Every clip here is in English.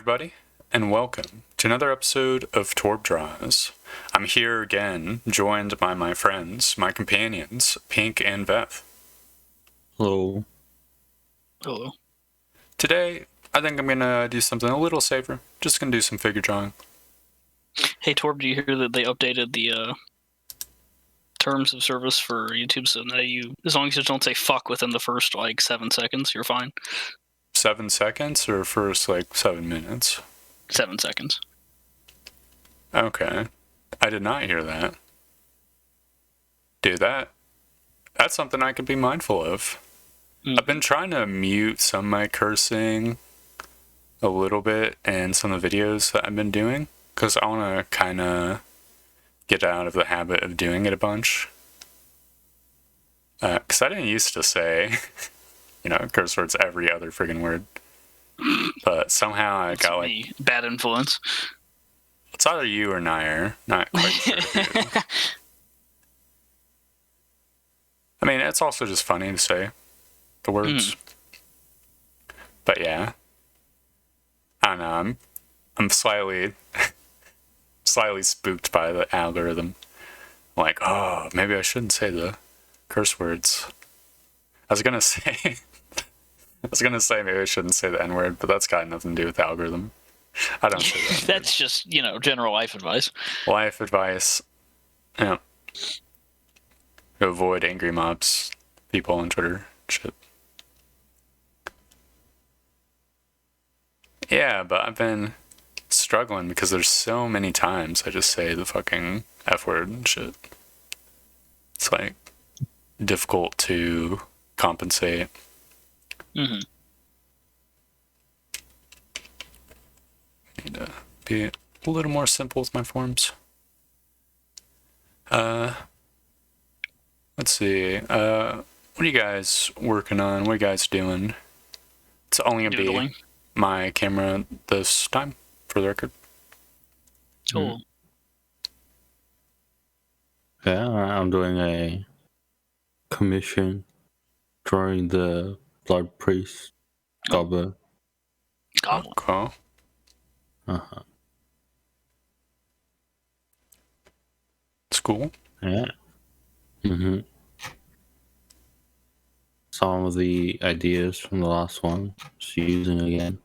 everybody, and welcome to another episode of Torb Draws. I'm here again, joined by my friends, my companions, Pink and Beth. Hello. Hello. Today, I think I'm gonna do something a little safer. Just gonna do some figure drawing. Hey, Torb, do you hear that they updated the terms of service for YouTube so that as long as you don't say fuck within the first, 7 seconds, you're fine? 7 seconds or first, 7 minutes? 7 seconds. Okay. I did not hear that. Dude, that's something I could be mindful of. I've been trying to mute some of my cursing a little bit in some of the videos that I've been doing, because I want to kind of get out of the habit of doing it a bunch. Because I didn't used to say, curse words every other friggin' word. But somehow I got bad influence. It's either you or Nair. Not quite sure who. I mean, it's also just funny to say the words. But yeah. I don't know, I'm slightly spooked by the algorithm. Like, oh, maybe I shouldn't say the curse words. I was gonna say maybe I shouldn't say the N-word, but that's got nothing to do with the algorithm. I don't say that. That's just, general life advice. Life advice. Yeah. To avoid angry mobs, people on Twitter, shit. Yeah, but I've been struggling because there's so many times I just say the fucking F word and shit. It's difficult to compensate. Mm-hmm. Need to be a little more simple with my forms. Let's see. What are you guys working on? What are you guys doing? It's only gonna be my camera this time, for the record. Cool. Yeah, I'm doing a commission drawing the Blood Priest Goblin. Goblin. Cool. Uh-huh. It's cool. Yeah. Mm-hmm. Some of the ideas from the last one, just using again.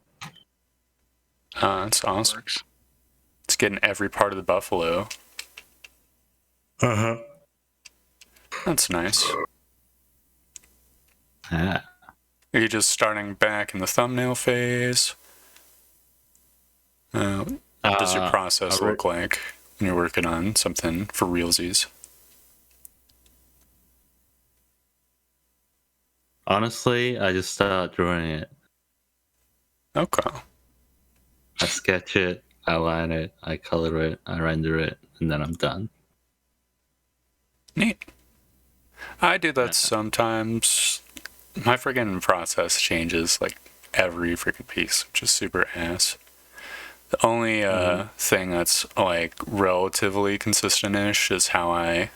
It's awesome. It's getting every part of the buffalo. Uh-huh. That's nice. Yeah. Are you just starting back in the thumbnail phase? What does your process look like when you're working on something for realsies? Honestly, I just start drawing it. Okay. I sketch it, I line it, I color it, I render it, and then I'm done. Neat. I do that sometimes. My friggin' process changes every friggin' piece, which is super ass. The only thing that's relatively consistent-ish is how I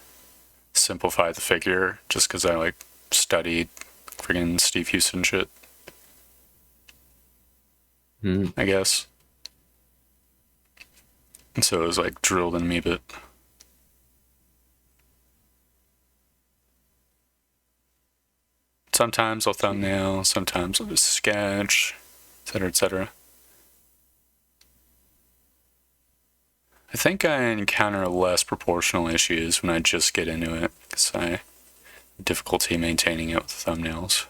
simplify the figure, just because I studied friggin' Steve Houston shit. I guess. And so it was drilled in me a bit. Sometimes I'll thumbnail, sometimes I'll just sketch, etc., etc. I think I encounter less proportional issues when I just get into it, because I have difficulty maintaining it with the thumbnails.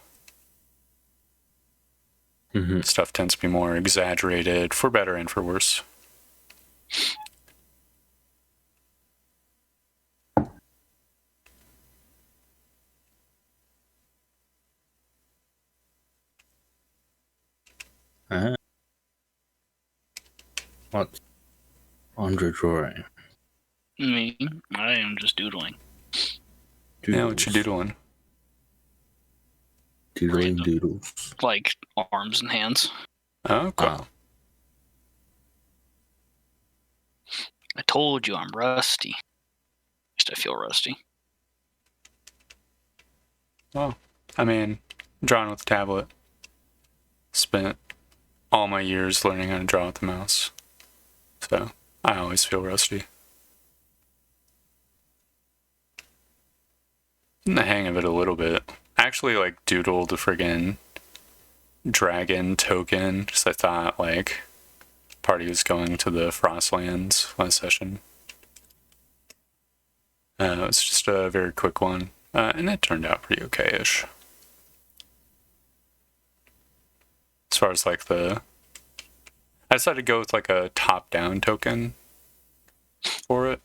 Stuff tends to be more exaggerated, for better and for worse. What's under drawing? Me? I am just doodling. Yeah, what you doodling? Doodling doodles. Like arms and hands. Okay. I told you I'm rusty. At least I feel rusty. Well, I mean, drawing with a tablet. Spent all my years learning how to draw with the mouse. So I always feel rusty. In the hang of it a little bit. I actually like doodled the friggin' dragon token. Just I thought like party was going to the Frostlands last session. It's just a very quick one, and it turned out pretty okay-ish. As far as like I decided to go with like a top-down token for it,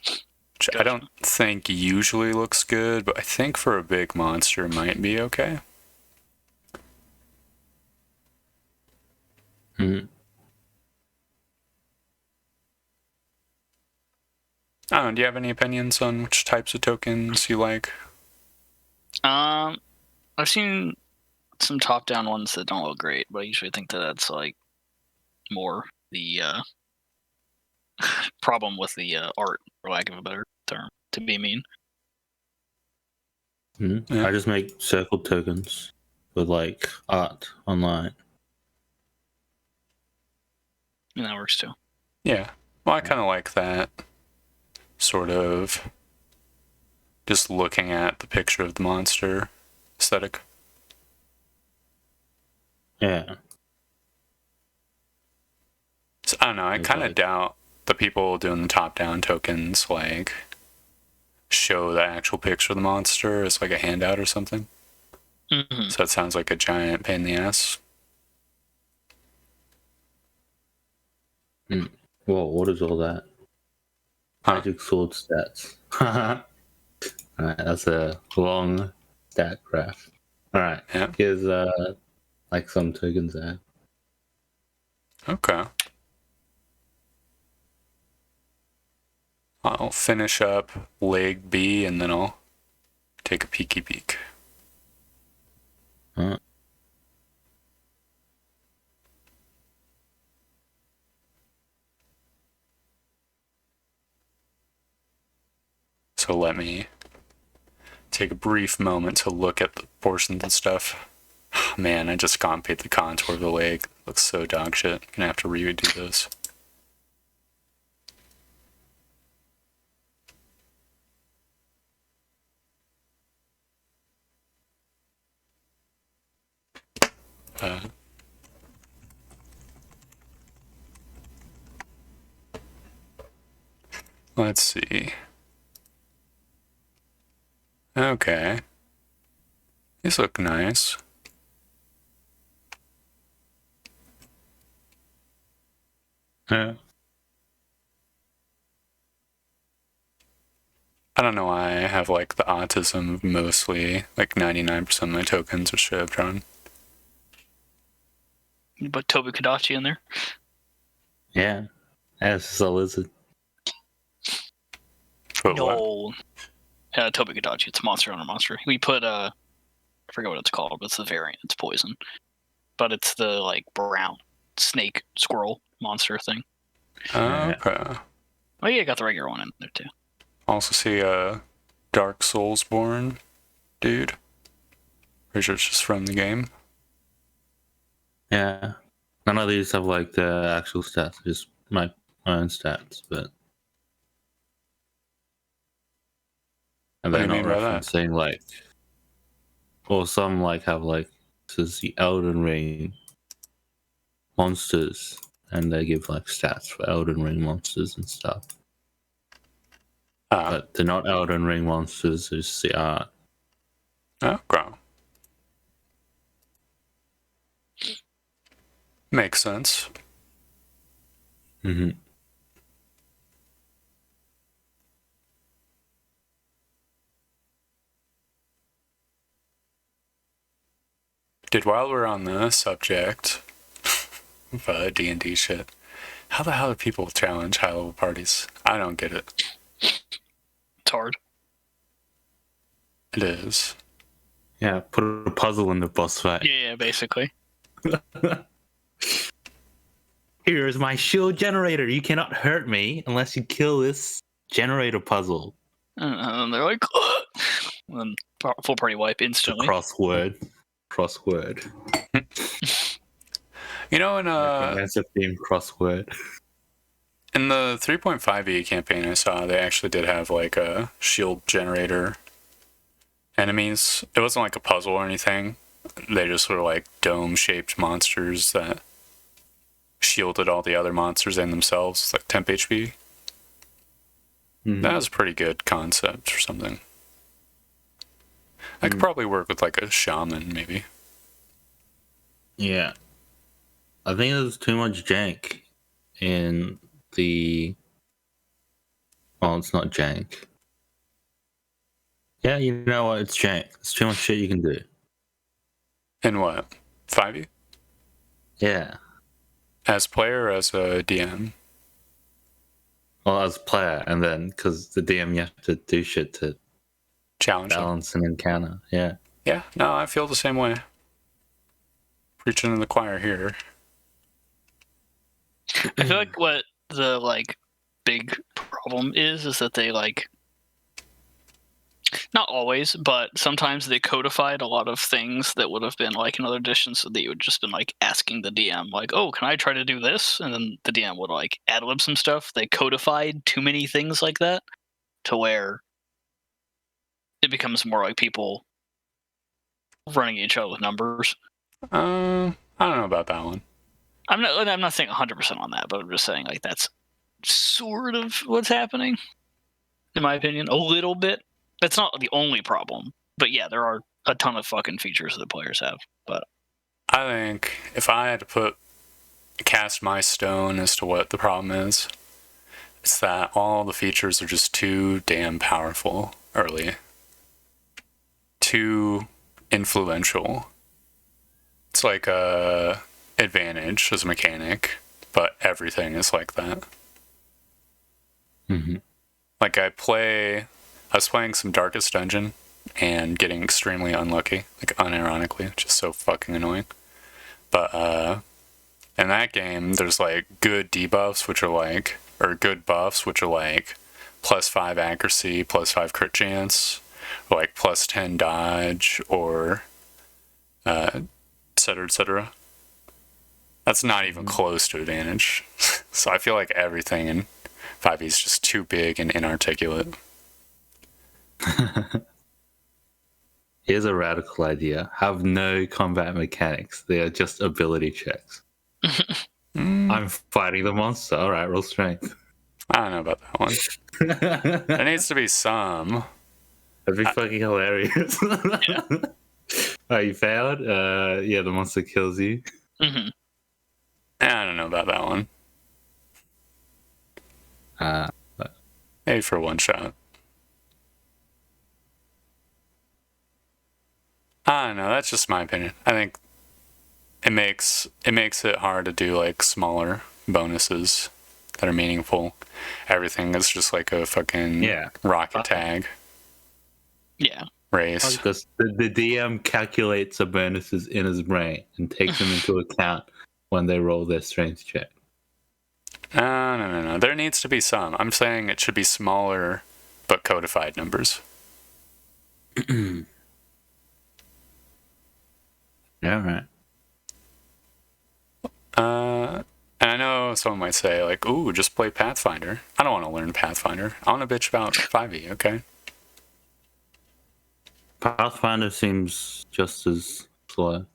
which Gotcha. I don't think usually looks good, but I think for a big monster it might be okay. Mm-hmm. I don't know, do you have any opinions on which types of tokens you like? I've seen some top-down ones that don't look great, but I usually think that that's like more the problem with the art, for lack of a better term, to be mean. Mm-hmm. Yeah. I just make circle tokens with like art online. And that works too. Yeah. Well, I kind of like that sort of just looking at the picture of the monster aesthetic. Yeah. So, I don't know, I It's kind of like- doubt the people doing the top-down tokens like show the actual picture of the monster as like a handout or something. Mm-hmm. So it sounds like a giant pain in the ass. Whoa, what is all that? Huh. Magic sword stats. Alright, that's a long stat graph. Alright, Yeah. here's like some tokens there. Okay. I'll finish up leg B and then I'll take a peeky peek. Huh. So let me take a brief moment to look at the portions and stuff. Man, I just copied the contour of the leg. Looks so dog shit. Gonna have to redo this. Let's see. Okay. These look nice. Yeah. I don't know why I have like the autism of mostly like 99% of my tokens are should have drawn. You put Toby Kadachi in there. Yeah. That's a lizard. But what? No. Toby Kadachi. It's a monster on a monster. We put I forget what it's called, but it's the variant. It's poison. But it's the like brown snake squirrel monster thing. Okay. Oh yeah, I got the regular one in there too. Also see a Dark Soulsborne dude. Pretty sure it's just from the game. Yeah. None of these have like the actual stats, just my own stats, but and What do they're you not mean by that? referencing like or some like have like this is the Elden Ring monsters and they give like stats for Elden Ring monsters and stuff. But they're not Elden Ring monsters, it's the art. Okay. Makes sense. Mm-hmm. Dude, while we're on the subject of D&D shit, how the hell do people challenge high-level parties? I don't get it. It's hard. It is. Yeah, put a puzzle in the boss fight. Yeah, basically. Here is my shield generator. You cannot hurt me unless you kill this generator puzzle. And they're like, and then full party wipe It's a instantly. crossword. You know, That's a theme crossword. in the 3.5e campaign I saw, they actually did have like a shield generator enemies. It wasn't like a puzzle or anything. They just were like dome-shaped monsters that shielded all the other monsters and themselves. It's like temp HP. That was a pretty good concept or something. I could probably work with like a shaman, maybe. Yeah. I think there's too much jank in the... Oh, it's not jank. Yeah, you know what? It's jank. There's too much shit you can do. In what? 5e? Yeah. As player or as a DM? Well, as a player, and then because the DM, you have to do shit to Challenge them. balance an encounter. Yeah. Yeah, no, I feel the same way. Preaching in the choir here. I feel like what the like big problem is that they like not always, but sometimes they codified a lot of things that would have been like in other editions, so that you would just been like asking the DM, like, "Oh, can I try to do this?" And then the DM would like ad lib some stuff. They codified too many things like that to where it becomes more like people running each other with numbers. I don't know about that one. I'm not saying 100% on that, but I'm just saying like that's sort of what's happening, in my opinion, a little bit. That's not the only problem, but yeah, there are a ton of fucking features that players have. But I think if I had to cast my stone as to what the problem is, it's that all the features are just too damn powerful early. Too influential. It's like a advantage as a mechanic, but everything is like that. Mm-hmm. Like I was playing some Darkest Dungeon and getting extremely unlucky, like unironically, just so fucking annoying. But in that game, there's like good debuffs, which are like, or good buffs, which are like +5 accuracy, +5 crit chance, or like +10 dodge, or et cetera, et cetera. That's not even close to advantage. So I feel like everything in 5e is just too big and inarticulate. Here's a radical idea. Have no combat mechanics. They are just ability checks. I'm fighting the monster. All right, roll strength. I don't know about that one. There needs to be some. That'd be fucking hilarious. Yeah. Oh, you failed? Yeah, the monster kills you. mm-hmm. I don't know about that one. Maybe for one shot. I don't know. That's just my opinion. I think it makes it hard to do like smaller bonuses that are meaningful. Everything is just like a fucking rocket tag Yeah. race. Because the DM calculates the bonuses in his brain and takes them into account when they roll their strength check. No. There needs to be some. I'm saying it should be smaller but codified numbers. Yeah, right. And I know someone might say, like, ooh, just play Pathfinder. I don't want to learn Pathfinder. I want to bitch about 5e, okay? Pathfinder seems just as slow.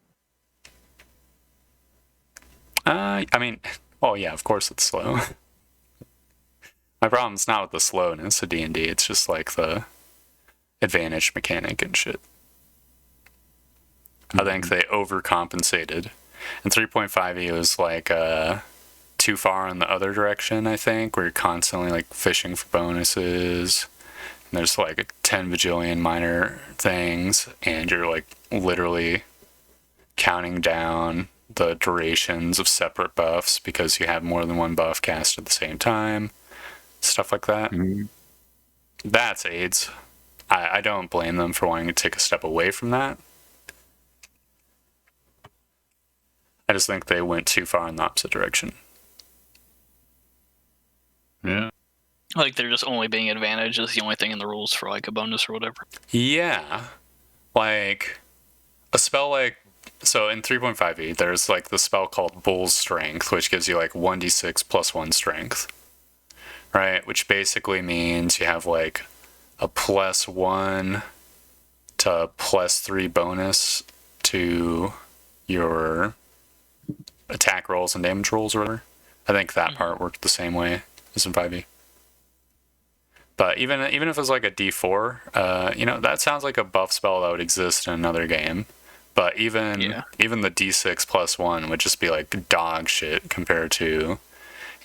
I mean, well, yeah, of course it's slow. My problem's not with the slowness of D&D. It's just like the advantage mechanic and shit. I think they overcompensated. And 3.5e was like too far in the other direction, I think, where you're constantly like fishing for bonuses. And there's like 10 bajillion minor things, and you're like literally counting down the durations of separate buffs because you have more than one buff cast at the same time. Stuff like that. Mm-hmm. That's AIDS. I don't blame them for wanting to take a step away from that. I just think they went too far in the opposite direction. Yeah. Like they're just only being advantage is the only thing in the rules for like a bonus or whatever. Yeah. Like, a spell like So in 3.5e, there's like the spell called Bull's Strength, which gives you like 1d6 plus 1 strength, right? Which basically means you have like a +1 to +3 bonus to your attack rolls and damage rolls or whatever. I think that part worked the same way as in 5e. But even if it's like a D4, that sounds like a buff spell that would exist in another game. But even the D6 plus 1 would just be like dog shit compared to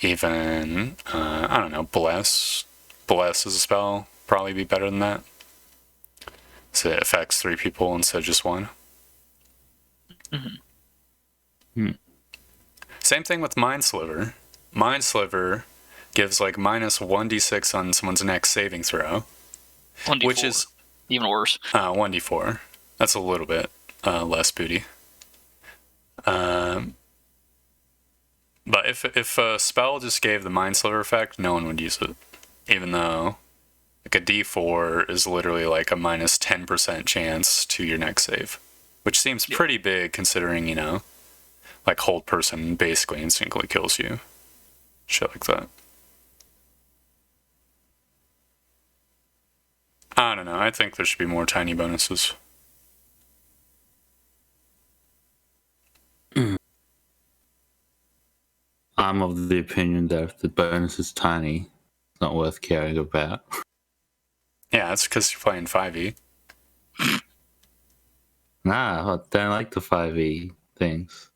even, I don't know, Bless. Bless as a spell, probably be better than that. So it affects 3 people instead of just 1. Same thing with Mind Sliver. Mind Sliver gives like -1d6 on someone's next saving throw. 1d4. Which is even worse. 1d4. That's a little bit less booty. But if a spell just gave the Mind Sliver effect, no one would use it. Even though like a d4 is literally like a -10% chance to your next save. Which seems pretty big considering, like Hold Person basically instantly kills you. Shit like that. I don't know. I think there should be more tiny bonuses. I'm of the opinion that if the bonus is tiny, it's not worth caring about. Yeah, that's because you're playing 5e. Nah, I don't like the 5e things.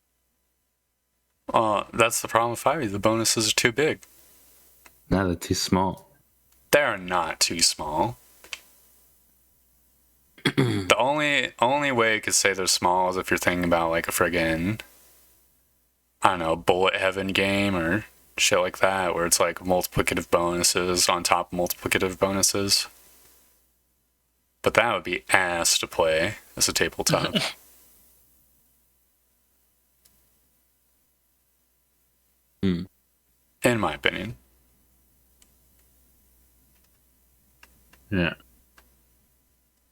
That's the problem with 5e. The bonuses are too big. No, they're too small. They're not too small. The only way you could say they're small is if you're thinking about like a friggin', I don't know, Bullet Heaven game or shit like that, where it's like multiplicative bonuses on top of multiplicative bonuses. But that would be ass to play as a tabletop. In my opinion. Yeah.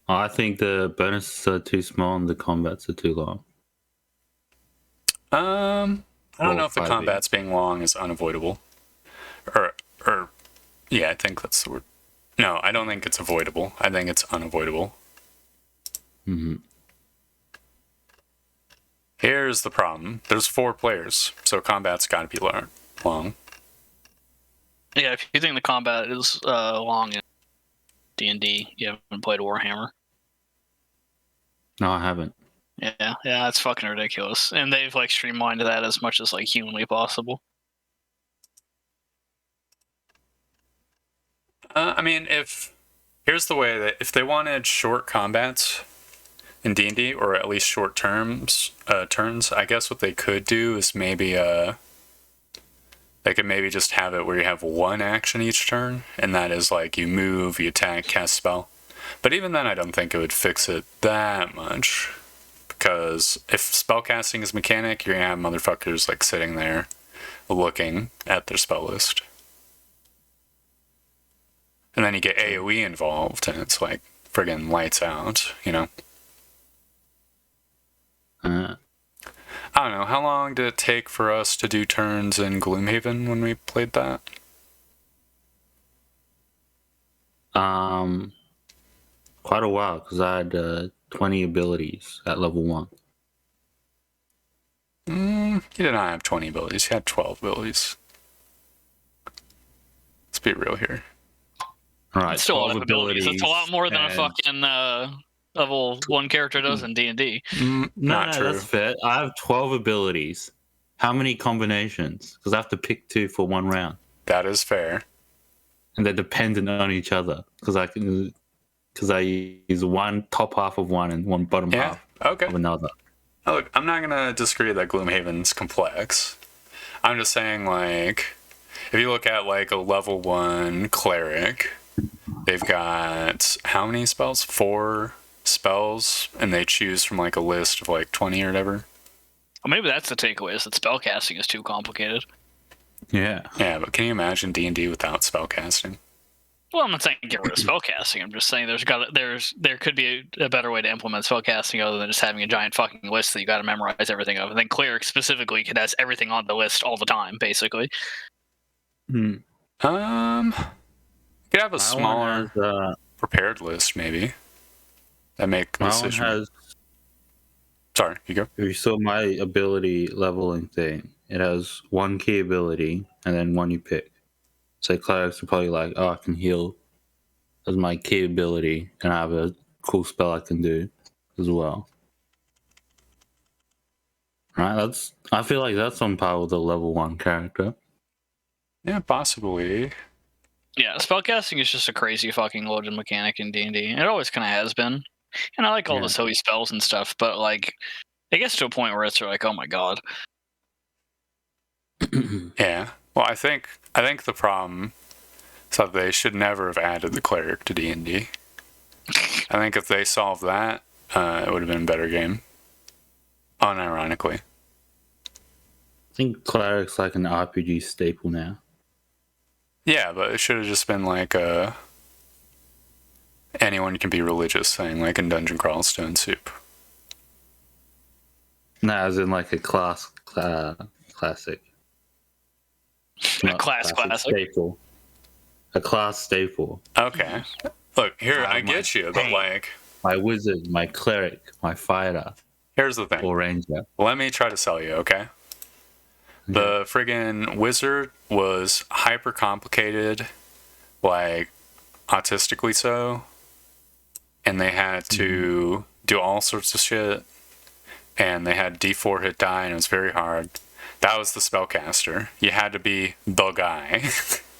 I think the bonuses are too small and the combats are too long. I don't know if the 5e. combats being long is unavoidable. Or yeah, I think that's the word. No, I don't think it's avoidable. I think it's unavoidable. Here's the problem. There's 4 players, so combat's got to be long. Yeah, if you think the combat is long in D&D, you haven't played Warhammer. No, I haven't. Yeah, that's fucking ridiculous. And they've like streamlined that as much as like humanly possible. I mean, here's the way that if they wanted short combats in D&D, or at least short turns, I guess what they could do is maybe they could maybe just have it where you have 1 action each turn, and that is like you move, you attack, cast spell. But even then, I don't think it would fix it that much, because if spellcasting is mechanic, you're gonna have motherfuckers like sitting there looking at their spell list. And then you get AoE involved, and it's like friggin' lights out, I don't know, how long did it take for us to do turns in Gloomhaven when we played that? Quite a while, because I had 20 abilities at level 1. You did not have 20 abilities, you had 12 abilities. Let's be real here. Alright, It's still a lot of abilities. It's a lot more than a fucking level 1 character does in D&D. No, true. That's fair. I have 12 abilities. How many combinations? Because I have to pick 2 for 1 round. That is fair. And they're dependent on each other. Because I use one top half of one and one bottom half of another. Look, I'm not gonna disagree that Gloomhaven's complex. I'm just saying, like, if you look at like a level 1 cleric, they've got how many spells? 4 spells, and they choose from like a list of like 20 or whatever. Well, maybe that's the takeaway, is that spellcasting is too complicated. Yeah. Yeah, but can you imagine D&D without spellcasting? Well, I'm not saying get rid of spellcasting. I'm just saying there could be a better way to implement spellcasting other than just having a giant fucking list that you got to memorize everything of. And then cleric specifically has everything on the list all the time, basically. Hmm. You could have a My smaller one has, prepared list, maybe. That make the my one decision. has. Sorry, you go. If you saw my ability leveling thing, it has one key ability and then one you pick. So clerics are probably like, oh, I can heal as my key ability, and I have a cool spell I can do as well. Right? I feel like that's on par with a level 1 character. Yeah, possibly. Yeah, spellcasting is just a crazy fucking loaded mechanic in D&D. It always kind of has been. And I like all the silly spells and stuff, but like, it gets to a point where it's like, oh my god. Yeah. Well, I think the problem is that they should never have added the cleric to D&D. I think if they solved that, it would have been a better game. Unironically. I think cleric's like an RPG staple now. Yeah, but it should have just been like anyone can be religious thing, like in Dungeon Crawl Stone Soup. No, as in like a classic. A classic. Staple. A class staple. Okay. Look, here, I get you, but like... My wizard, my cleric, my fighter. Here's the thing. Or ranger. Let me try to sell you, okay? The friggin' wizard was hyper complicated, like autistically so, and they had to do all sorts of shit, and they had D4 hit die, and it was very hard. That was the spellcaster. You had to be the guy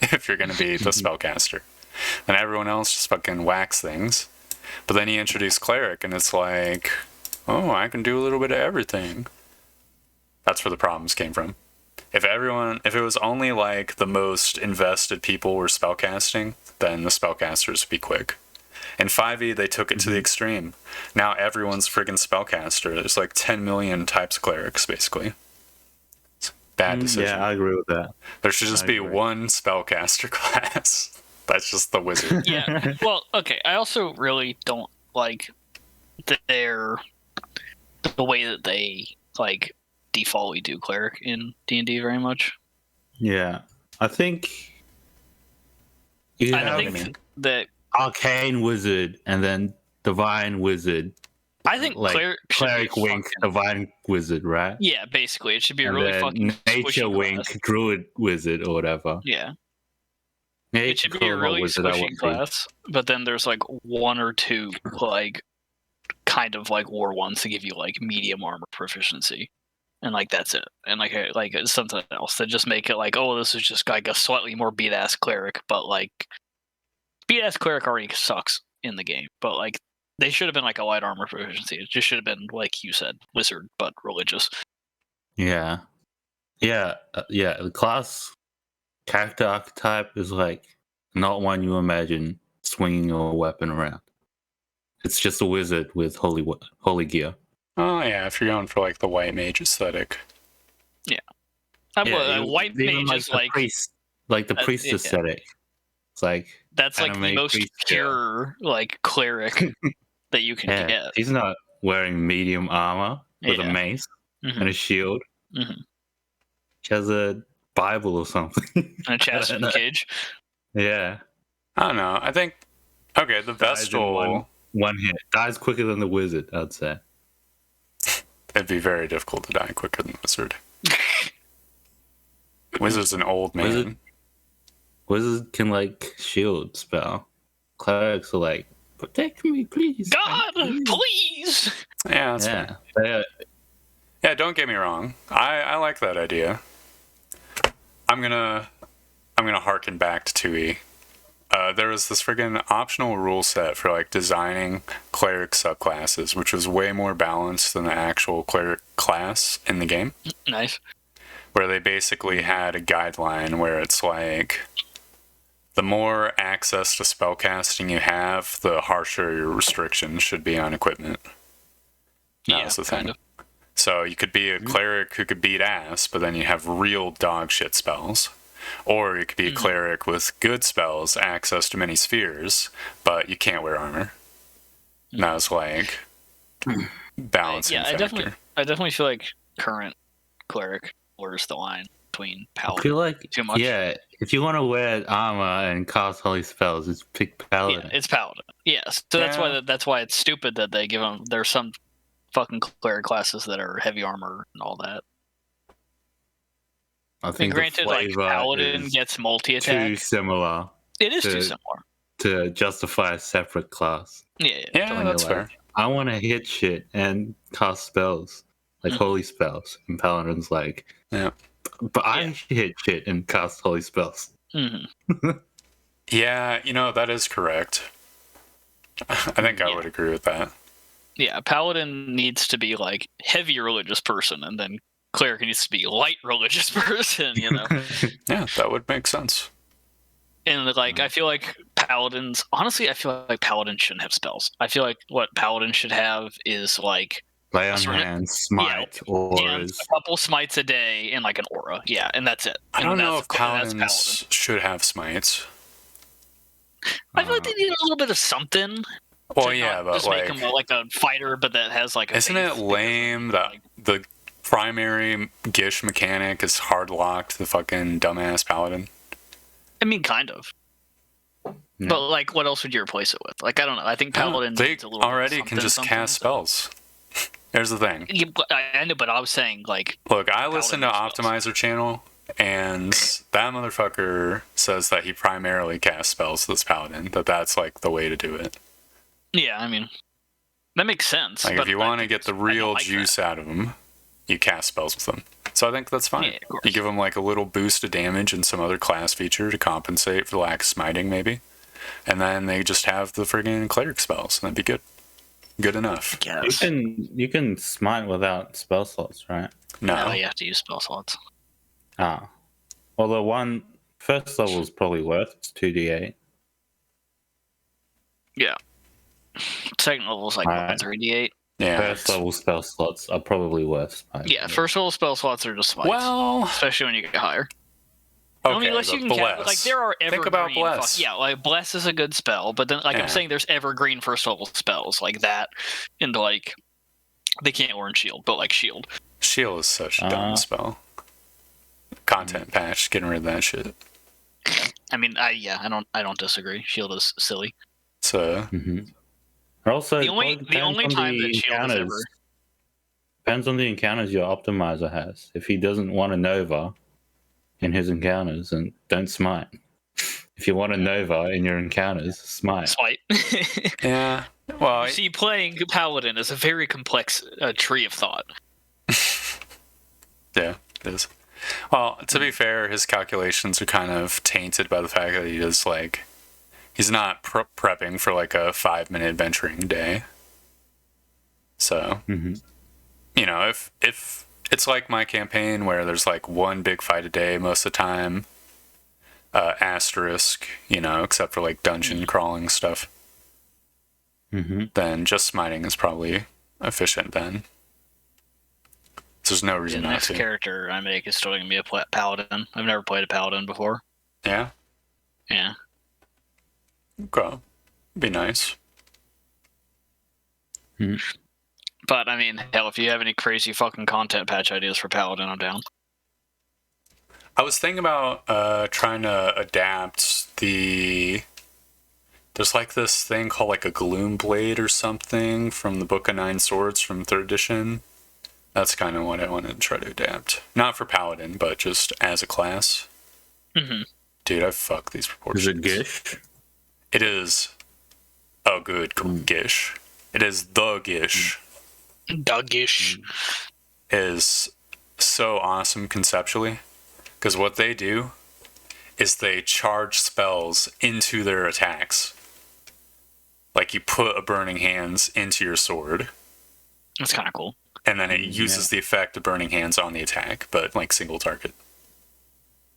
if you're gonna be the spellcaster. And everyone else just fucking whacks things. But then you introduce cleric, and it's like, oh, I can do a little bit of everything. That's where the problems came from. If it was only like the most invested people were spellcasting, then the spellcasters would be quick. In 5e, they took it to the extreme. Now everyone's friggin' spellcaster. There's like 10 million types of clerics, basically. It's a bad decision. Yeah, I agree with that. There should just be one spellcaster class. That's just the wizard. Yeah. Well, okay. I also really don't like the way that they like defaultly do cleric in D&D very much. Yeah, I think that arcane wizard and then divine wizard. I think like cleric wink, divine wizard, right? Yeah, basically, it should be a and really fucking nature wink, class. druid wizard or whatever. Yeah. Nature it should be a really squishy class, but then there's like one or two like kind of like war ones to give you like medium armor proficiency. And like that's it, and like it's something else that just make it like, oh, this is just like a slightly more beat ass cleric, but like beat ass cleric already sucks in the game. But like they should have been like a light armor proficiency. It just should have been like you said, wizard but religious. Yeah. The class character archetype is like not one you imagine swinging your weapon around. It's just a wizard with holy gear. Oh yeah, if you're going for like the white mage aesthetic. Yeah. White mage is like priest, like the priest aesthetic. It's like that's like the most pure like cleric that you can get. He's not wearing medium armor with a mace and a shield. Mm-hmm. He has a Bible or something. And a chastity cage. Yeah. I don't know. I think the Vestal one hit dies quicker than the wizard, I'd say. It'd be very difficult to die quicker than Wizard. Wizard's an old man. Wizard can like shield spell. Clerics are like, protect me, please. God, please. Yeah, that's fair. Yeah, don't get me wrong. I like that idea. I'm gonna harken back to 2E. There was this friggin' optional rule set for like designing cleric subclasses, which was way more balanced than the actual cleric class in the game. Nice. Where they basically had a guideline where it's like the more access to spellcasting you have, the harsher your restrictions should be on equipment. That's the thing. Kind of. So you could be a cleric who could beat ass, but then you have real dog shit spells. Or you could be a cleric with good spells, access to many spheres, but you can't wear armor. And that was like balancing factor. I definitely feel like current cleric blurs the line between I paladin. feel like, Too much. yeah, if you want to wear armor and cast holy spells, it's pick paladin. Yeah, it's paladin. Yes, so that's why it's stupid that they give them. There's some fucking cleric classes that are heavy armor and all that. I think granted, like paladin gets multi-attack. too similar. It is too similar to justify a separate class. Yeah, that's fair. I want to hit shit and cast spells, like holy spells. And Paladin's like, yeah. But I hit shit and cast holy spells. Mm-hmm. Yeah, that is correct. I think I would agree with that. Yeah, paladin needs to be like heavy religious person, and then cleric needs to be light religious person, Yeah, that would make sense. And like, I feel like paladins, honestly, I feel like paladins shouldn't have spells. I feel like what paladins should have is like lay on hands, smite, auras. A couple smites a day and like an aura. Yeah, and that's it. I don't know if paladins should have smites. I feel like they need a little bit of something. Well, yeah, but just make them like a fighter, but that has like a isn't it lame that the primary Gish mechanic is hard locked the fucking dumbass paladin? I mean, kind of. Yeah. But like, what else would you replace it with? Like, I don't know. I think paladin needs a little already can just cast spells. Here's the thing. Yeah, I know, but I was saying like. Look, I listen to Optimizer channel, and that motherfucker says that he primarily casts spells with this paladin. That's like the way to do it. Yeah, I mean, that makes sense. Like, if you want to get the real juice out of them, you cast spells with them. So I think that's fine. Yeah, you give them like a little boost of damage and some other class feature to compensate for the lack of smiting, maybe. And then they just have the friggin' cleric spells, and that'd be good. Good enough. You can smite without spell slots, right? No, you have to use spell slots. Ah. Well, the one first level is probably worth. It's 2d8. Yeah. Second level is like 3d8. Yeah. First level spell slots are probably worth smiting. Yeah, first level spell slots are just smites. Well, especially when you get higher. Okay, I mean, unless you can count, like there are evergreen. Think about Bless. Yeah, like Bless is a good spell, but then I'm saying there's evergreen first level spells like that, and like they can't learn shield, but like shield. Shield is such a dumb spell. Content patch, getting rid of that shit. I mean, I don't disagree. Shield is silly. So. Also, the only time that shield is ever depends on the encounters your optimizer has. If he doesn't want a Nova in his encounters, then don't smite. If you want a Nova in your encounters, smite. Yeah. Well, see, playing Paladin is a very complex tree of thought. Yeah, it is. Well, to be fair, his calculations are kind of tainted by the fact that he is like, he's not prepping for like a 5-minute adventuring day. So, if it's like my campaign where there's like one big fight a day most of the time, asterisk, except for like dungeon crawling stuff, then just smiting is probably efficient then. So there's no reason not to. The next character I make is still going to be a paladin. I've never played a paladin before. Yeah? Yeah. Okay. Be nice. But, I mean, hell, if you have any crazy fucking content patch ideas for Paladin, I'm down. I was thinking about trying to adapt the... There's like this thing called like a Gloom Blade or something from the Book of Nine Swords from 3rd edition. That's kind of what I wanted to try to adapt. Not for Paladin, but just as a class. Dude, I fuck these proportions. Is it Gish? It is a good Gish. It is the Gish. The Gish. Is so awesome conceptually. Because what they do is they charge spells into their attacks. Like you put a Burning Hands into your sword. That's kind of cool. And then it uses the effect of Burning Hands on the attack, but like single target.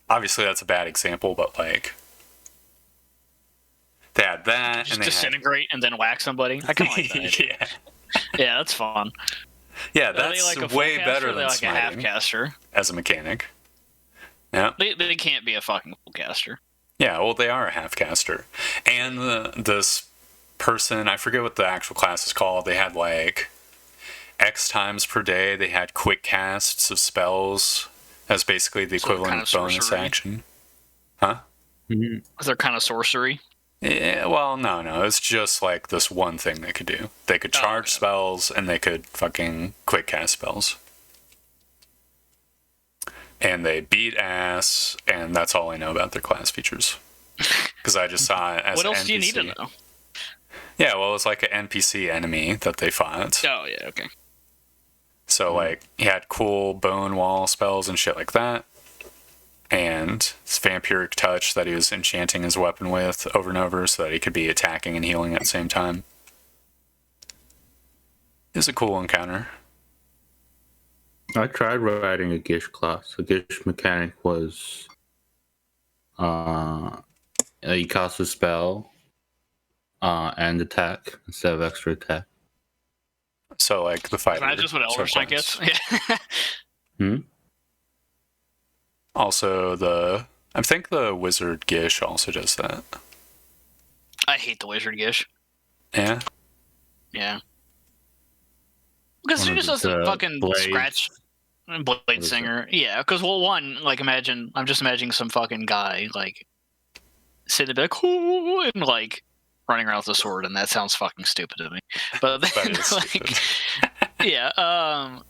Obviously that's a bad example, but like... They had that, just and they disintegrate and then whack somebody. I kind of like that. Yeah. Yeah, that's fun. Yeah, that's like way better than like smiting a half caster as a mechanic. Yeah. They can't be a fucking full caster. Yeah, well, they are a half caster. And this person, I forget what the actual class is called, they had like X times per day, they had quick casts of spells as basically the equivalent kind of of bonus sorcery. action. Huh? They're kind of sorcery. Yeah, well, no. It's just like this one thing they could do. They could charge spells and they could fucking quick cast spells. And they beat ass, and that's all I know about their class features. Because I just saw it as what an else NPC. do you need to know? Yeah, well, it's like an NPC enemy that they fought. Oh, yeah, okay. So, like, he had cool bone wall spells and shit like that. And this vampiric touch that he was enchanting his weapon with over and over so that he could be attacking and healing at the same time. It's a cool encounter. I tried writing a Gish class. The Gish mechanic was you cast a spell and attack instead of extra attack. So, like, the fighter. Isn't that just what Eldritch Knight gets? Yeah. Also, I think the Wizard Gish also does that. I hate the Wizard Gish. Yeah? Yeah. Because he just doesn't fucking scratch Blade Singer. Yeah, because, well, one, like, I'm just imagining some fucking guy, like, sitting there, like, ooh, and, like, running around with a sword, and that sounds fucking stupid to me. But then, like, yeah,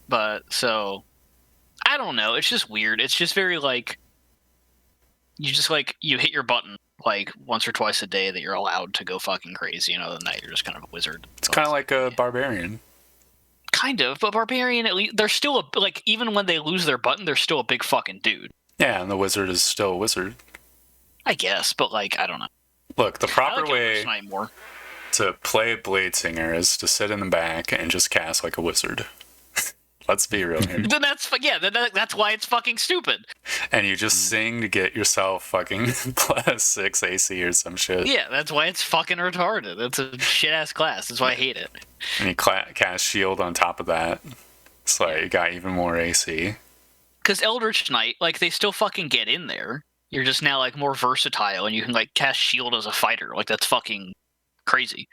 but, so, I don't know, it's just weird. It's just very, like, you hit your button, like, once or twice a day that you're allowed to go fucking crazy, and other than that, you're just kind of a wizard. It's kind of like a barbarian. Kind of, but barbarian, at least, they're still like, even when they lose their button, they're still a big fucking dude. Yeah, and the wizard is still a wizard. I guess, but, like, I don't know. Look, the proper way more. to play Blade Singer is to sit in the back and just cast like a wizard. Let's be real here. Then that's why it's fucking stupid. And you just sing to get yourself fucking plus 6 AC or some shit. Yeah, that's why it's fucking retarded. It's a shit ass class. That's why I hate it. And you cast shield on top of that. It's like you got even more AC. Because Eldritch Knight, like, they still fucking get in there. You're just now, like, more versatile, and you can, like, cast shield as a fighter. Like, that's fucking crazy.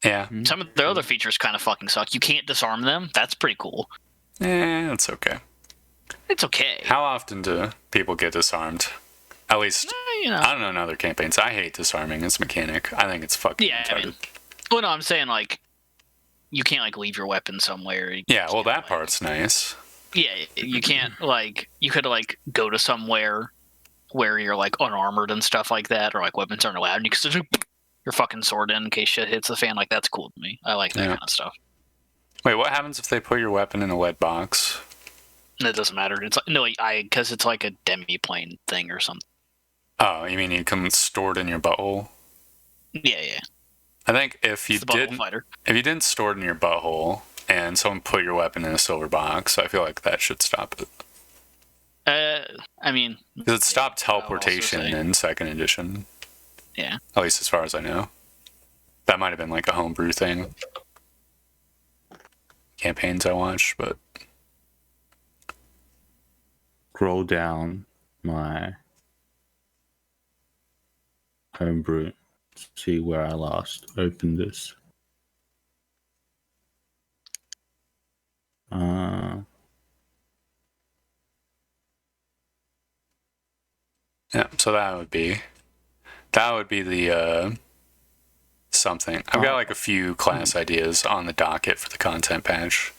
Yeah. Some of the other features kind of fucking suck. You can't disarm them. That's pretty cool. It's okay. It's okay. How often do people get disarmed? At least, you know. I don't know in other campaigns. I hate disarming as a mechanic. I think it's fucking retarded. I mean, well, no, I'm saying, like, you can't, like, leave your weapon somewhere. Yeah, well, that part's nice. Yeah, you can't, like, you could, like, go to somewhere where you're, like, unarmored and stuff like that, or, like, weapons aren't allowed, and you can just your fucking sword in case shit hits the fan. Like, that's cool to me. I like that kind of stuff. Wait, what happens if they put your weapon in a lead box? It doesn't matter. It's like, no, because it's like a demi-plane thing or something. Oh, you mean you can store it in your butthole? Yeah. I think if you didn't store it in your butthole and someone put your weapon in a silver box, I feel like that should stop it. I mean, because it stopped teleportation in 2nd edition. Yeah. At least as far as I know. That might have been like a homebrew thing. Campaigns I watched, but Scroll down my homebrew. See where I last opened this. Yeah, so that would be the something. I've got like a few class ideas on the docket for the content patch.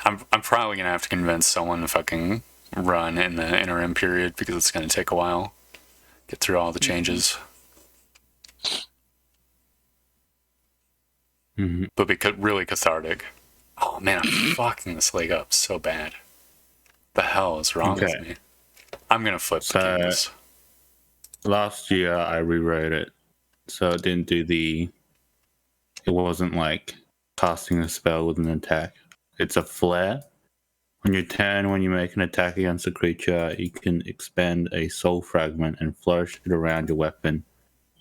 I'm probably gonna have to convince someone to fucking run in the interim period because it's gonna take a while. Get through all the changes. But be really cathartic. Oh man, I'm fucking this leg up so bad. The hell is wrong with me? I'm gonna flip the canvas. Last year I rewrote it, so it didn't do it wasn't like casting a spell with an attack. It's a flare. On your turn, when you make an attack against a creature, you can expend a soul fragment and flourish it around your weapon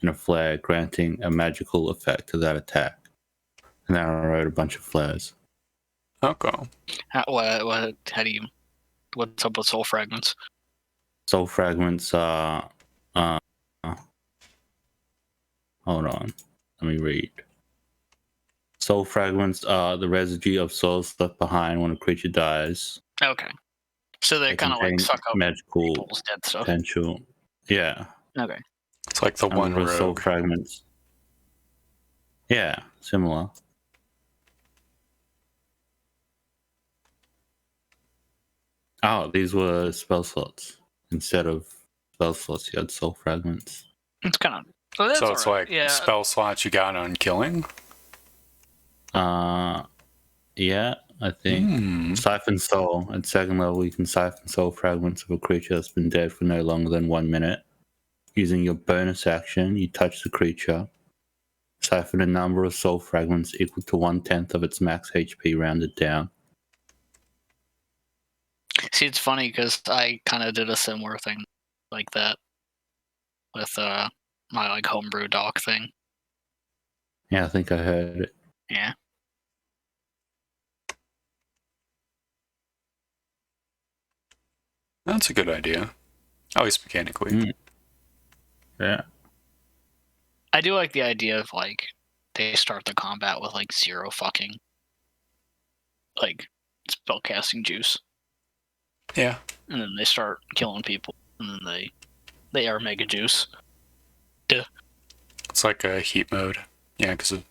in a flare, granting a magical effect to that attack. And then I wrote a bunch of flares. Oh, cool. How do you? What's up with soul fragments? Soul fragments are. Hold on. Let me read. Soul fragments are the residue of souls left behind when a creature dies. Okay. So they kind of like contain suck up magical people's dead stuff. potential. Yeah. Okay. It's like the one Number of soul rogue. fragments. Yeah, similar. Oh, these were spell slots. Instead of spell slots, you had soul fragments. It's kind of. Well, that's So it's alright. like spell slots you got on killing? Yeah, I think. Siphon soul. At second level, you can siphon soul fragments of a creature that's been dead for no longer than 1 minute. Using your bonus action, you touch the creature. Siphon a number of soul fragments equal to 1/10 of its max HP rounded down. See, it's funny because I kind of did a similar thing like that with my like homebrew doc thing. Yeah, I think I heard it. Yeah. That's a good idea. At least mechanically. Yeah. I do like the idea of like they start the combat with like 0 fucking like spellcasting juice. Yeah. And then they start killing people, and then they are mega juice. Duh. It's like a heat mode. Yeah, because of...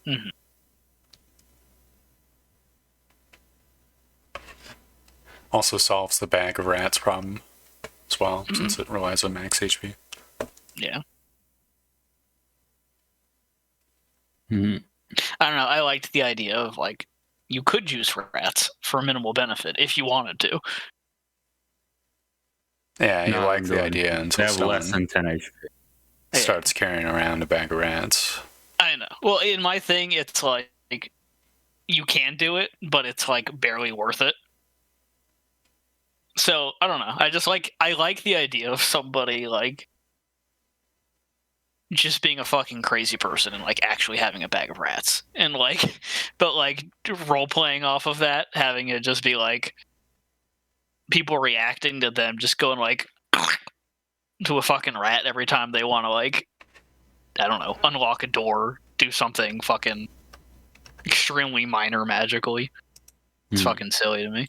Also solves the bag of rats problem as well, since it relies on max HP. Yeah. Mm-hmm. I don't know. I liked the idea of like you could juice rats for minimal benefit if you wanted to. Yeah, you like the idea until they have less someone than 10 HP. starts carrying around a bag of rats. I know. Well, in my thing, it's like you can do it, but it's like barely worth it. So I don't know. I like the idea of somebody like just being a fucking crazy person and like actually having a bag of rats and like, but like role playing off of that, having it just be like people reacting to them just going like to a fucking rat every time they want to like, I don't know, unlock a door, do something fucking extremely minor magically. It's fucking silly to me.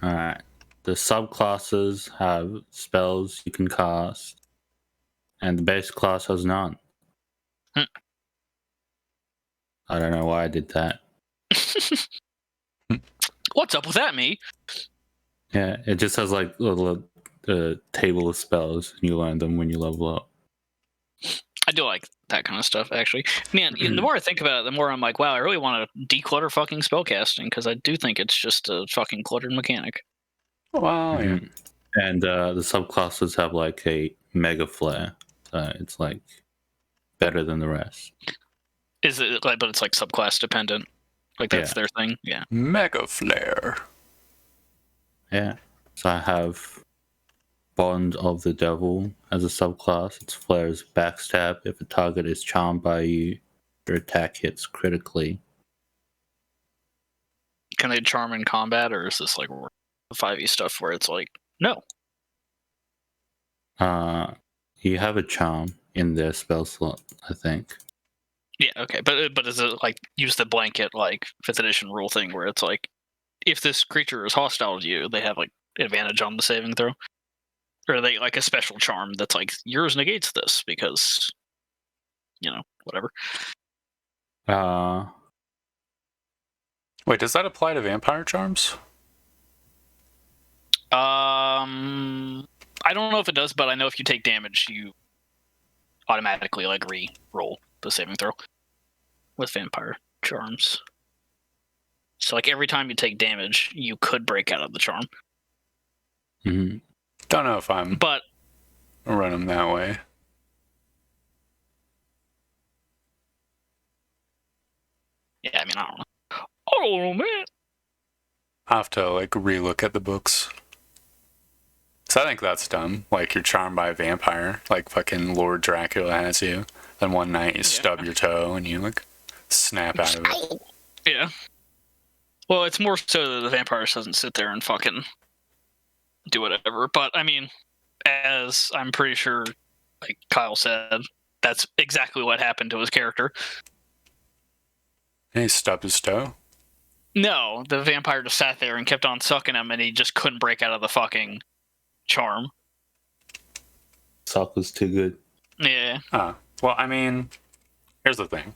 Alright. The subclasses have spells you can cast, and the base class has none. I don't know why I did that. What's up with that, me? Yeah, it just has like a little table of spells, and you learn them when you level up. I do like that kind of stuff, actually. Man, the more I think about it, the more I'm like, wow, I really want to declutter fucking spellcasting, because I do think it's just a fucking cluttered mechanic. Wow, yeah. And the subclasses have like a mega flare. It's like better than the rest. Is it like, but it's like subclass dependent? Like that's their thing? Yeah. Mega Flare. Yeah. So I have Bond of the Devil as a subclass. Its flare is backstab. If a target is charmed by you, your attack hits critically. Can they charm in combat, or is this like 5e stuff where it's like, no? You have a charm in their spell slot, I think. Yeah, okay. But is it like use the blanket like 5th edition rule thing where it's like if this creature is hostile to you, they have like advantage on the saving throw? Or are they like a special charm that's like yours negates this because, you know, whatever? Wait, does that apply to vampire charms? I don't know if it does, but I know if you take damage, you automatically like re-roll the saving throw with vampire charms. So like every time you take damage, you could break out of the charm. Mm-hmm. Don't know if I'm run them that way. Yeah, I mean, I don't know. Oh man, I have to like relook at the books. So I think that's dumb. Like you're charmed by a vampire, like fucking Lord Dracula has you. Then one night you stub your toe and you like snap out of it. Yeah. Well, it's more so that the vampire doesn't sit there and fucking do whatever. But I mean, as I'm pretty sure, like Kyle said, that's exactly what happened to his character. And he stubbed his toe. No, the vampire just sat there and kept on sucking him, and he just couldn't break out of the fucking charm. Suck was too good. Yeah. Well, I mean, here's the thing.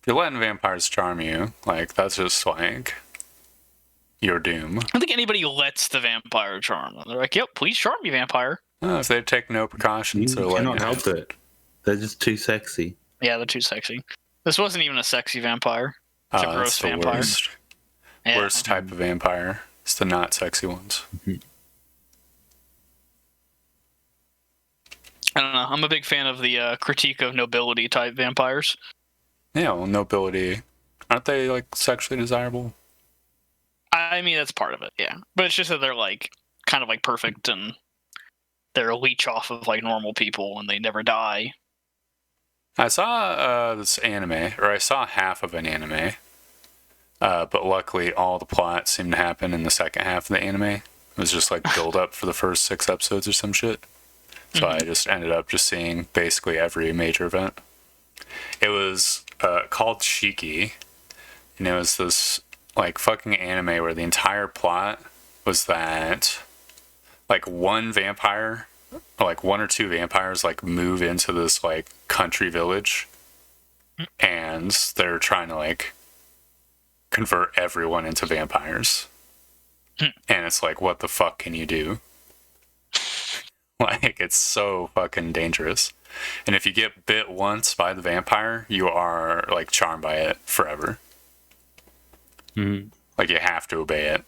If you're letting vampires charm you, like, that's just, like, your doom. I don't think anybody lets the vampire charm them. They're like, yep, please charm me, vampire. If they take no precautions, You they're letting cannot help it. They're just too sexy. Yeah, they're too sexy. This wasn't even a sexy vampire. It's a gross the vampire. Worst, Yeah. worst type of vampire. It's the not sexy ones. I don't know. I'm a big fan of the critique of nobility type vampires. Yeah, well, nobility. Aren't they, like, sexually desirable? I mean, that's part of it, yeah. But it's just that they're, like, kind of, like, perfect, and they're a leech off of, like, normal people, and they never die. I saw this anime, or I saw half of an anime, but luckily all the plot seemed to happen in the second half of the anime. It was just, like, build up for the first 6 episodes or some shit. So I just ended up just seeing basically every major event. It was called Shiki, and it was this, like, fucking anime where the entire plot was that, like, one vampire, or, like, 1 or 2 vampires, like, move into this, like, country village, and they're trying to, like, convert everyone into vampires. And it's like, what the fuck can you do? Like, it's so fucking dangerous. And if you get bit once by the vampire, you are, like, charmed by it forever. Mm-hmm. Like, you have to obey it.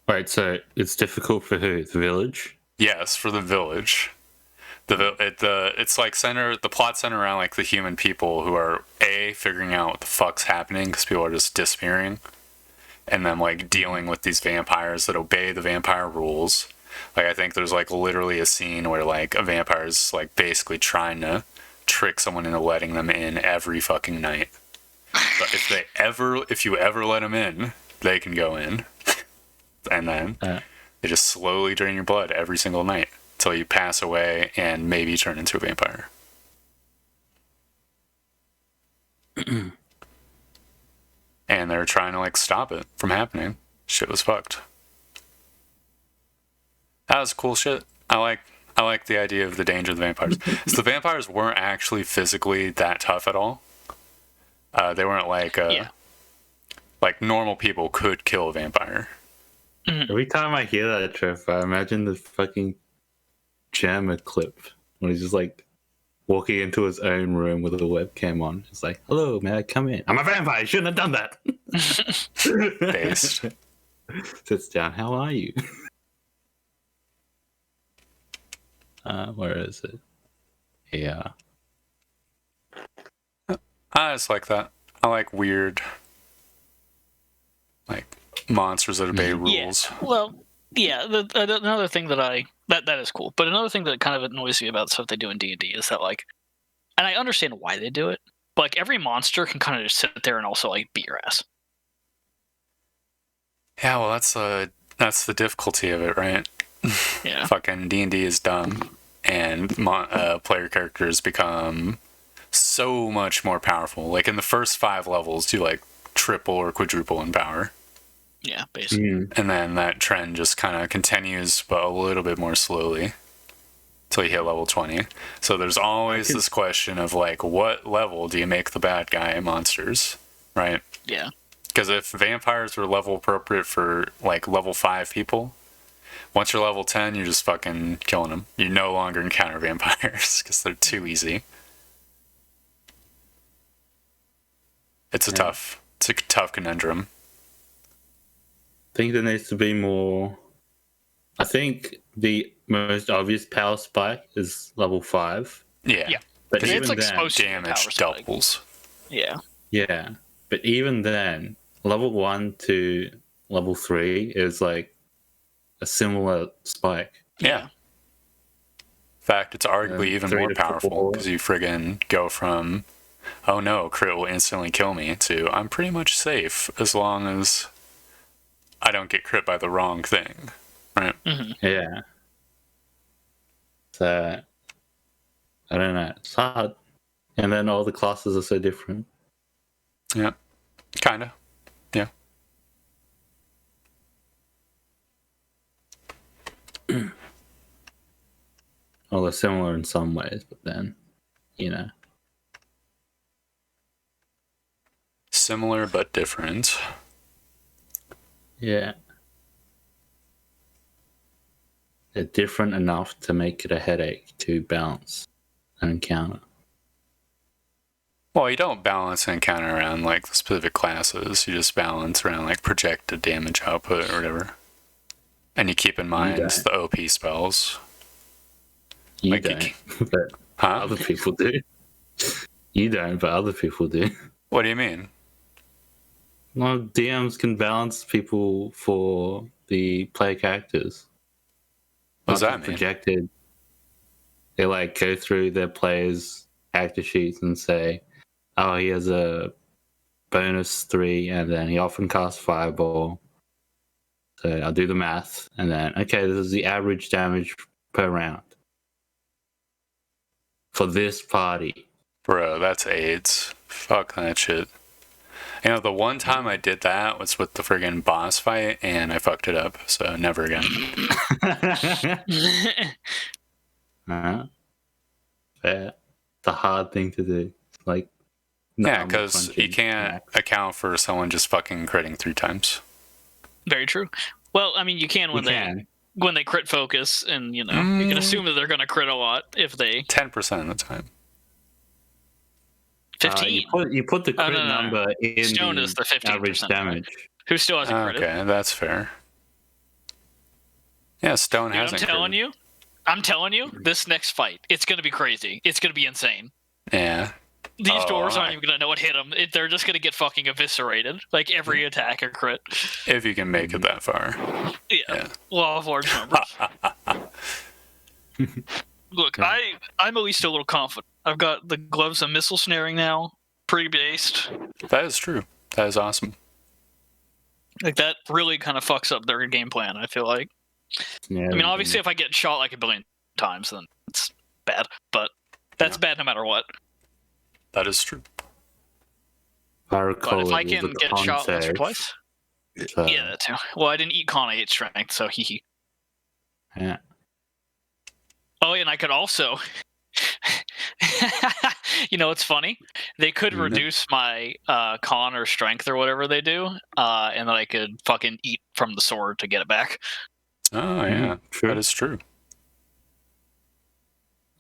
Right, so it's difficult for who? The village? Yes, for the village. It's like the plot center around, like, the human people who are figuring out what the fuck's happening because people are just disappearing, and then, like, dealing with these vampires that obey the vampire rules. Like, I think there's, like, literally a scene where, like, a vampire's, like, basically trying to trick someone into letting them in every fucking night. But if you ever let them in, they can go in, and then they just slowly drain your blood every single night until you pass away and maybe turn into a vampire. And they're trying to, like, stop it from happening. Shit was fucked. That was cool shit. I like the idea of the danger of the vampires. So the vampires weren't actually physically that tough at all. They weren't like like normal people could kill a vampire. Every time I hear that, Trev, I imagine the fucking Jammer clip when he's just like walking into his own room with a webcam on. It's like, hello, may I come in? I'm a vampire. I shouldn't have done that. Based. Sits down. How are you? Where is it? Yeah. I just like that. I like weird, like, monsters that obey rules. Yeah. Well, yeah. Another thing that is cool, but another thing that kind of annoys me about stuff they do in D&D is that, like, and I understand why they do it, but, like, every monster can kind of just sit there and also, like, beat your ass. Yeah, well, that's the difficulty of it, right? Yeah. Fucking D&D is dumb, and player characters become so much more powerful. Like, in the first 5 levels, you, like, triple or quadruple in power. Yeah, basically. And then that trend just kind of continues, but a little bit more slowly, until you hit level 20. So there's always this question of, like, what level do you make the bad guy monsters, right? Yeah. Because if vampires were level appropriate for, like, level 5 people, once you're level 10, you're just fucking killing them. You no longer encounter vampires because they're too easy. It's a tough conundrum. I think there needs to be more. I think the most obvious power spike is level 5. Yeah. But It's even like then, supposed to be a damage power spike. doubles. Yeah. yeah. But even then, level 1 to level 3 is like a similar spike. Yeah. In fact, it's arguably even 3 more to powerful 4. because you friggin' go from, oh no, crit will instantly kill me, to I'm pretty much safe as long as I don't get crit by the wrong thing. Yeah. So I don't know. It's hard. And then all the classes are so different. Yeah. Kinda. Yeah. Well, they're similar in some ways, but then, Similar but different. Yeah. They're different enough to make it a headache to balance an encounter. Well, you don't balance an encounter around like the specific classes. You just balance around like projected damage output or whatever. And you keep in mind don't. the OP spells. You Like, don't, but Huh? other people do. You don't, but other people do. What do you mean? Well, DMs can balance people for the player characters. What does Not that just mean? projected. They like go through their players' actor sheets and say, "Oh, he has a bonus 3, and then he often casts Fireball." So I'll do the math, and then okay, this is the average damage per round for this party. Bro, that's AIDS. Fuck that shit. You know, the one time I did that was with the friggin' boss fight, and I fucked it up, so never again. Fair. It's a hard thing to do. Like, Yeah, number because you crunching can't max. account for someone just fucking critting 3 times. Very true. Well, I mean, you can when You they can. when they crit focus, and you can assume that they're going to crit a lot if they 10% of the time. 15. You put the crit no. number in Stone the is the 15% average damage. Who still hasn't critted? Okay, that's fair. Yeah, Stone Dude, hasn't critted. I'm telling you, this next fight, it's going to be crazy. It's going to be insane. Yeah. These Oh, dwarves aren't I- even going to know what hit them. They're just going to get fucking eviscerated. Like every attack a crit. If you can make it that far. Yeah. Law of large numbers. Look, I'm at least a little confident. I've got the gloves of missile snaring now, pre-based. That is true. That is awesome. Like that really kind of fucks up their game plan, I feel like. Yeah, I mean, obviously if I get shot like a billion times, then it's bad. But that's bad no matter what. That is true. I recall But if I it was can the get con shot once or save, twice. so, Yeah, that too. Well, I didn't eat con 8 strength, so hee. yeah. Oh, and I could also... You know what's funny? They could reduce my con or strength or whatever they do, and then I could fucking eat from the sword to get it back. Oh, yeah. True. That is true.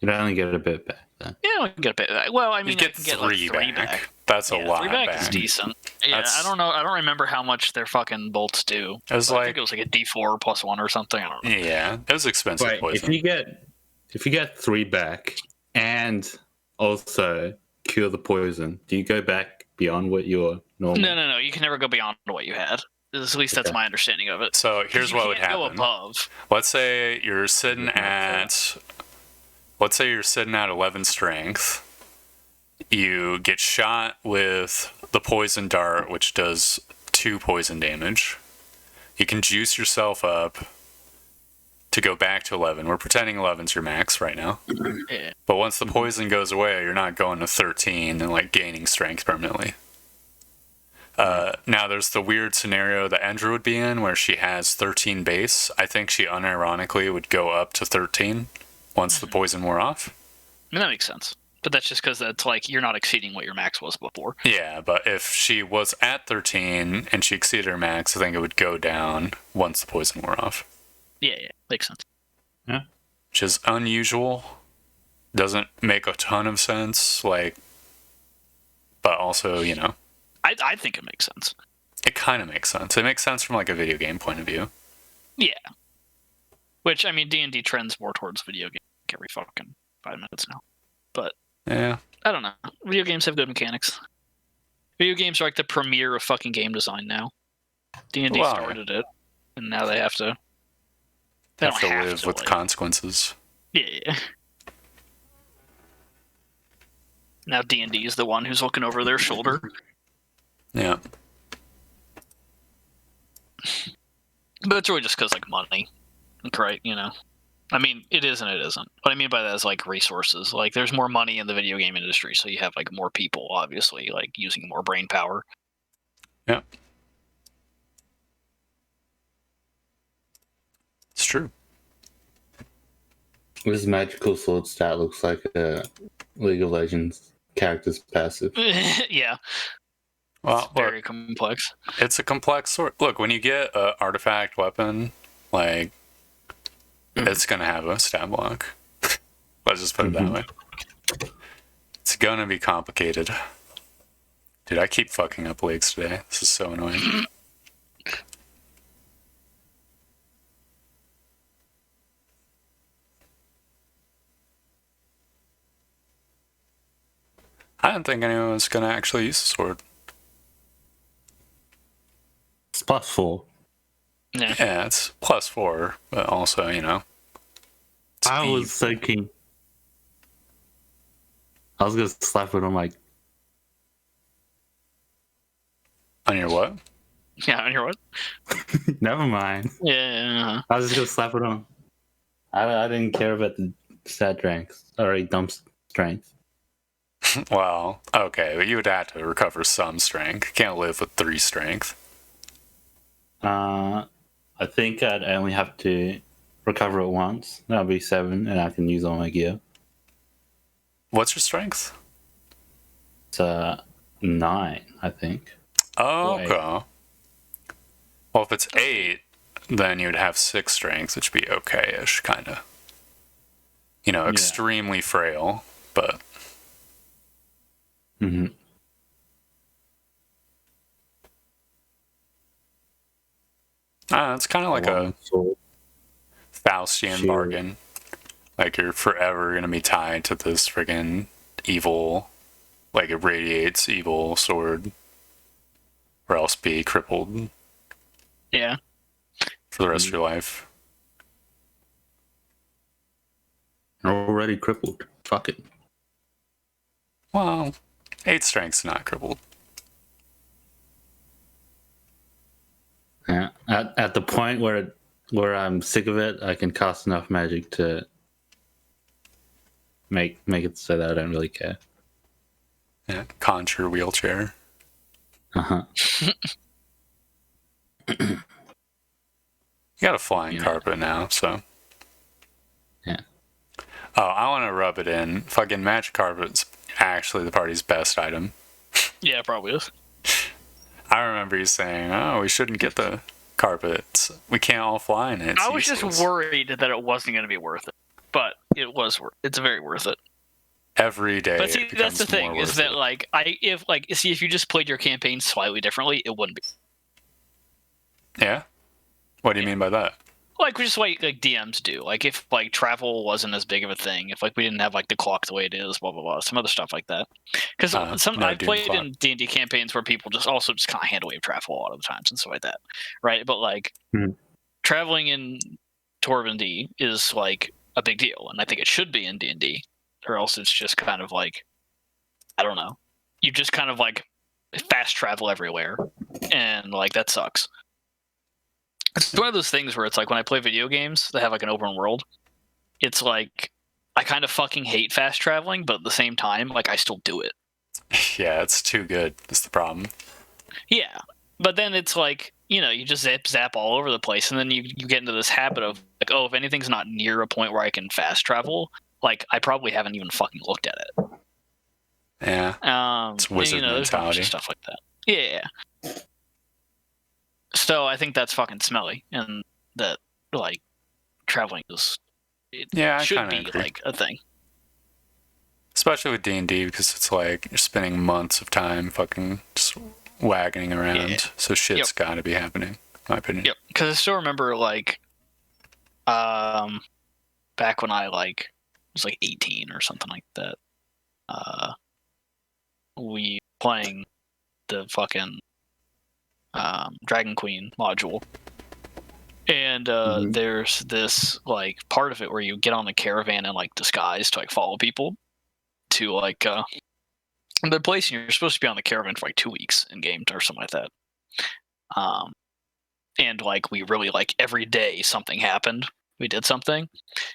You'd only get a bit back then. Yeah, I can get a bit back. Well, I mean, You I get can get 3 like 3 back. back. That's a lot 3 back back. is decent. Yeah, That's- I don't know. I don't remember how much their fucking bolts do. It was I like, think it was like a D4 plus 1 or something. I don't know. yeah, it was expensive Wait, poison. if you get 3 back and also cure the poison, do you go back beyond what your normal? No. You can never go beyond what you had. At least that's Okay. my understanding of it. So here's what would You can't go happen. above. Let's say you're sitting at 11 strength. You get shot with the poison dart, which does 2 poison damage. You can juice yourself up to go back to 11. We're pretending 11's your max right now. Yeah. But once the poison goes away, you're not going to 13 and like gaining strength permanently. Now there's the weird scenario that Endra would be in where she has 13 base. I think she unironically would go up to 13 once the poison wore off. I mean, that makes sense. But that's just because that's like you're not exceeding what your max was before. Yeah, but if she was at 13 and she exceeded her max, I think it would go down once the poison wore off. Yeah, makes sense. Which is unusual. Doesn't make a ton of sense, like, but also, you know, I think it makes sense. it kind of makes sense. It makes sense from like a video game point of view. Yeah. Which, I mean, D&D trends more towards video game every fucking 5 minutes now. But Yeah. I don't know. Video games have good mechanics. Video games are like the premiere of fucking game design now. D&D Wow. started it, and now they have to. They Have don't to have live to, with like- consequences. Yeah. Now D&D is the one who's looking over their shoulder. Yeah. But it's really just because, like, money. Right, you know. I mean, it is and it isn't. What I mean by that is like resources. Like, there's more money in the video game industry, so you have like more people, obviously, like using more brain power. Yeah. It's true. This magical sword stat looks like a League of Legends character's passive. Yeah, Well, it's very complex. It's a complex sort. Look, when you get an artifact weapon, like, it's gonna have a stat block. Let's just put it that way. It's gonna be complicated. Dude, I keep fucking up leagues today. This is so annoying. I didn't think anyone was gonna actually use the sword. It's +4. Yeah, it's +4, but also, you know. I was so keen. I was gonna slap it on my. On your what? Yeah, on your what? Never mind. Yeah. I was just gonna slap it on. I didn't care about the stat strength. Already dump strength. Well, okay, but you would have to recover some strength. You can't live with 3 strength. I think I'd only have to recover it once. That'll be 7, and I can use all my gear. What's your strength? It's 9, I think. Oh, Or 8. okay. Well, if it's 8, then you would have 6 strength, which would be okay-ish, kind of. You know, extremely frail, but... Mm-hmm. It's kind of like a Faustian bargain. Like, you're forever going to be tied to this friggin' evil, like, it radiates evil sword, or else be crippled. Yeah. For the rest of your life. Already crippled. Fuck it. Well, 8 strength's not crippled. Yeah. At the point where I'm sick of it, I can cast enough magic to make it so that I don't really care. Yeah, conjure wheelchair. Uh-huh. You got a flying carpet now, so. Yeah. Oh, I want to rub it in. Fucking magic carpet's actually the party's best item. Yeah, it probably is. I remember you saying, oh, we shouldn't get the carpets. We can't all fly in it. I was just worried that it wasn't going to be worth it. But it was it's very worth it. Every day. But see, that's the thing, is that, like, if you just played your campaign slightly differently, it wouldn't be. Yeah? What do you mean by that? Like, just like DMs do. Like, if, like, travel wasn't as big of a thing, if, like, we didn't have, like, the clock the way it is, blah, blah, blah, some other stuff like that. Because I've played in D&D campaigns where people just kind of hand wave travel a lot of the times and stuff like that, right? But, like, traveling in Torb and D is, like, a big deal, and I think it should be in D&D, or else it's just kind of like, I don't know. You just kind of, like, fast travel everywhere, and, like, that sucks. It's one of those things where it's like when I play video games that have like an open world, it's like I kind of fucking hate fast traveling, but at the same time, like, I still do it. Yeah, it's too good. That's the problem. Yeah, but then it's like, you know, you just zap all over the place, and then you get into this habit of like, oh, if anything's not near a point where I can fast travel, like, I probably haven't even fucking looked at it. Yeah. It's wizard mentality. Stuff like that. Yeah. So I think that's fucking smelly, and that, like, traveling is should be agree. like a thing. Especially with D&D, because it's like you're spending months of time fucking just wagging around. Yeah. So shit's got to be happening, in my opinion. Yep. Because I still remember, like, back when I, like, was like 18 or something like that. We playing the fucking Dragon Queen module, and there's this, like, part of it where you get on the caravan and, like, disguise to, like, follow people to, like, the place, and you're supposed to be on the caravan for like 2 weeks in game or something like that. And, like, we really, like, every day something happened we did something,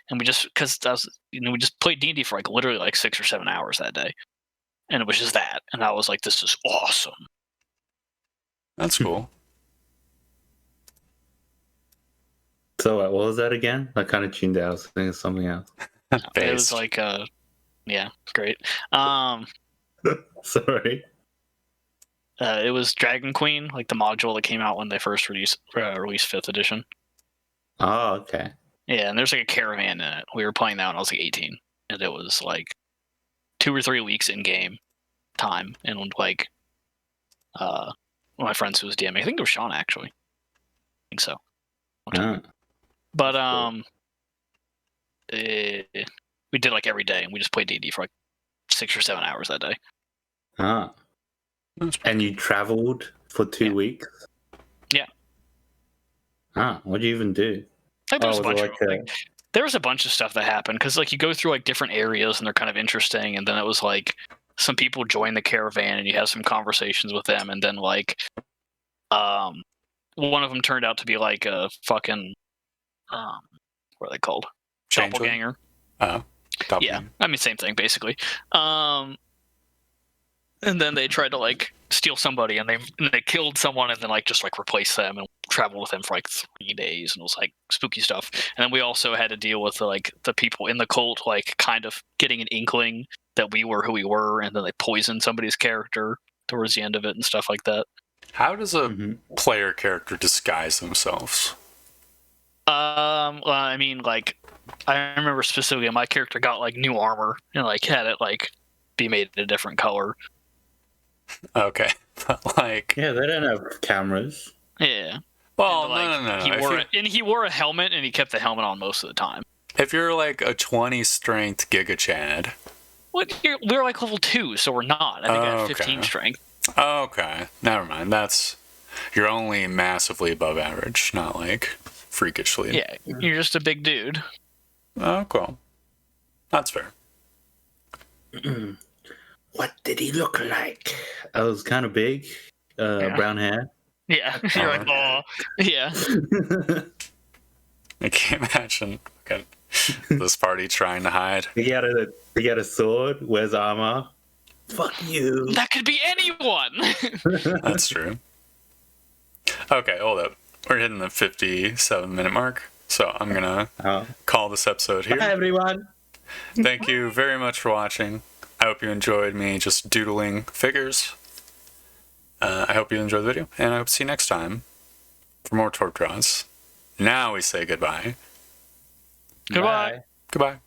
and we just because we just played D&D for like literally like 6 or 7 hours that day, and it was just that, and I was like, this is awesome. That's cool. So what was that again? I kind of tuned out. I was thinking of something else. It was like yeah, it's great. Sorry. It was Dragon Queen, like the module that came out when they first released 5th edition. Oh, okay. Yeah, and there's like a caravan in it. We were playing that when I was like 18, and it was like 2 or 3 weeks in game time, and like one of my friends who was DMing, I think it was Sean actually. I think so. But we did like every day, and we just played D&D for like 6 or 7 hours that day. And you traveled for 2 weeks? Yeah. What do you even do? Like, there was a bunch of stuff that happened because like you go through like different areas and they're kind of interesting, and then it was like some people join the caravan and you have some conversations with them, and then like one of them turned out to be like a fucking what are they called? Doppelganger. Yeah, I mean same thing basically. And then they tried to like steal somebody, and they killed someone, and then like just like replace them and traveled with them for like 3 days, and it was like spooky stuff. And then we also had to deal with like the people in the cult like kind of getting an inkling that we were who we were, and then they poisoned somebody's character towards the end of it and stuff like that. How does a player character disguise themselves? Well, I mean, like I remember specifically my character got like new armor and like had it like be made a different color. Okay, but like yeah, they don't have cameras. Yeah. Well, no. He wore a helmet, and he kept the helmet on most of the time. If you're like a 20 strength Giga Chad, we're like level 2, so we're not. I think I have 15 strength. Okay, never mind. You're only massively above average, not like freakishly. Yeah, you're just a big dude. Oh, cool. That's fair. What did he look like? I was kind of big, brown hair. Yeah, you're like, oh, yeah. I can't imagine this party trying to hide. He had a sword. Wears armor. Fuck you. That could be anyone. That's true. Okay, hold up. We're hitting the 57-minute mark, so I'm gonna call this episode here. Bye, everyone. Thank you very much for watching. I hope you enjoyed me just doodling figures. I hope you enjoyed the video, and I hope to see you next time for more Torb draws. Now we say goodbye. Goodbye. Goodbye.